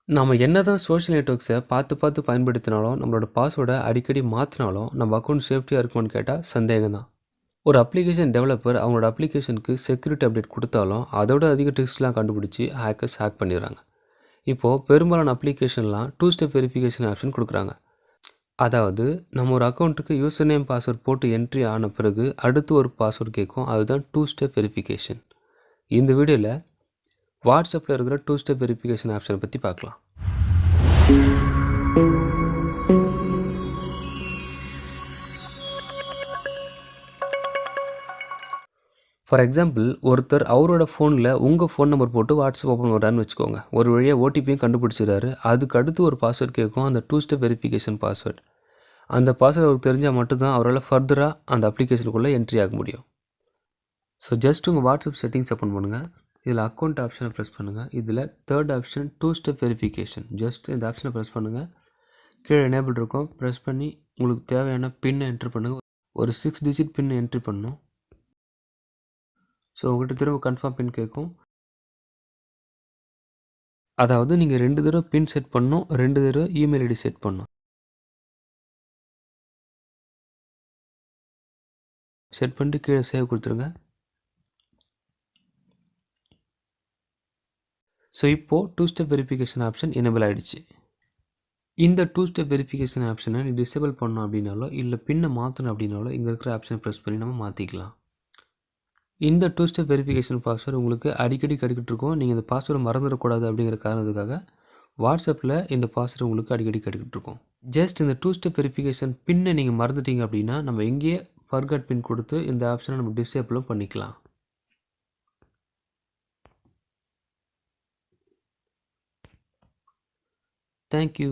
நம்ம என்னதான் சோஷியல் நெட்வொர்க்ஸை பார்த்து பயன்படுத்தினாலும், நம்மளோட பாஸ்வேர்டை அடிக்கடி மாற்றினாலும் நம்ம அக்கௌண்ட் சேஃப்டியாக இருக்குமான்னு கேட்டால் சந்தேகம் தான். ஒரு அப்ளிகேஷன் டெவலப்பர் அவங்களோட அப்ளிகேஷனுக்கு செக்யூரிட்டி அப்டேட் கொடுத்தாலும் அதோட அதிக ட்ரிக்ஸ்லாம் கண்டுபிடிச்சி ஹேக்கர்ஸ் ஹேக் பண்ணிடுறாங்க. இப்போது பெரும்பாலான அப்ளிகேஷன்லாம் 2 ஸ்டெப் வெரிஃபிகேஷன் ஆப்ஷன் கொடுக்குறாங்க. அதாவது நம்ம ஒரு அக்கௌண்ட்டுக்கு யூசர் நேம் பாஸ்வேர்ட் போட்டு என்ட்ரி ஆன பிறகு அடுத்து ஒரு பாஸ்வேர்டு கேட்கும். அதுதான் 2 ஸ்டெப் வெரிஃபிகேஷன். இந்த வீடியோவில் வாட்ஸ்அப்பில் இருக்கிற 2 ஸ்டெப் வெரிஃபிகேஷன் ஆப்ஷனை பற்றி பார்க்கலாம். ஃபார் எக்ஸாம்பிள், ஒருத்தர் அவரோட ஃபோனில் உங்கள் ஃபோன் நம்பர் போட்டு வாட்ஸ்அப் ஓப்பன் பண்ணுறான்னு வச்சுக்கோங்க. ஒரு வழியாக ஓடிபியும் கண்டுபிடிச்சிடாரு. அதுக்கு அடுத்து ஒரு பாஸ்வேர்ட் கேட்கும், அந்த 2 ஸ்டெப் வெரிஃபிகேஷன் பாஸ்வேர்ட். அந்த பாஸ்வேர்டு அவருக்கு தெரிஞ்சால் மட்டும்தான் அவரால் ஃபர்தராக அந்த அப்ளிகேஷனுக்குள்ளே என்ட்ரி ஆக முடியும். ஸோ ஜஸ்ட் உங்கள் வாட்ஸ்அப் செட்டிங்ஸ் ஓப்பன் பண்ணுங்கள். இதில் அக்கௌண்ட் ஆப்ஷனை ப்ரெஸ் பண்ணுங்கள். இதில் third option 2 step verification. Just இந்த ஆப்ஷனை ப்ரெஸ் பண்ணுங்கள். கீழே எனேபிள் இருக்கும். ப்ரெஸ் பண்ணி உங்களுக்கு தேவையான பின்னை என்ட்ரு பண்ணுங்கள். ஒரு 6 டிஜிட் பின் என்ட்ரி பண்ணணும். ஸோ உங்கள்கிட்ட திரும்ப கன்ஃபார்ம் பின் கேட்கும். அதாவது நீங்கள் 2 தடவை பின் செட் பண்ணணும், 2 தடவை இமெயில் ஐடி செட் பண்ணணும். செட் பண்ணிட்டு கீழே சேவ் கொடுத்துருங்க. ஸோ இப்போது 2 ஸ்டெப் வெரிஃபிகேஷன் ஆப்ஷன் எனேபிள் ஆகிடுச்சு. இந்த 2 ஸ்டெப் வெரிஃபிகேஷன் ஆப்ஷனை நீ டிசேபிள் பண்ணணும் அப்படின்னாலோ இல்லை பின்னை மாற்றணும் அப்படின்னாலோ இங்கே இருக்கிற ஆப்ஷனை ப்ரெஸ் பண்ணி நம்ம மாற்றிக்கலாம். இந்த 2 ஸ்டெப் வெரிஃபிகேஷன் பாஸ்வேர்டு உங்களுக்கு அடிக்கடி கிடைக்கிட்டு இருக்கும். நீங்கள் இந்த பாஸ்வேர்டை மறந்துடக்கூடாது அப்படிங்கிற காரணத்துக்காக வாட்ஸ்அப்பில் இந்த பாஸ்வேர்டு உங்களுக்கு அடிக்கடி கிடைக்கிட்டு இருக்கும். ஜஸ்ட் இந்த 2 ஸ்டெப் வெரிஃபிகேஷன் பின்னை நீங்கள் மறந்துட்டீங்க அப்படின்னா நம்ம எங்கேயே ஃபர்கட் பின் கொடுத்து இந்த ஆப்ஷனை நம்ம டிசேபிளும் பண்ணிக்கலாம். தேங்க்யூ.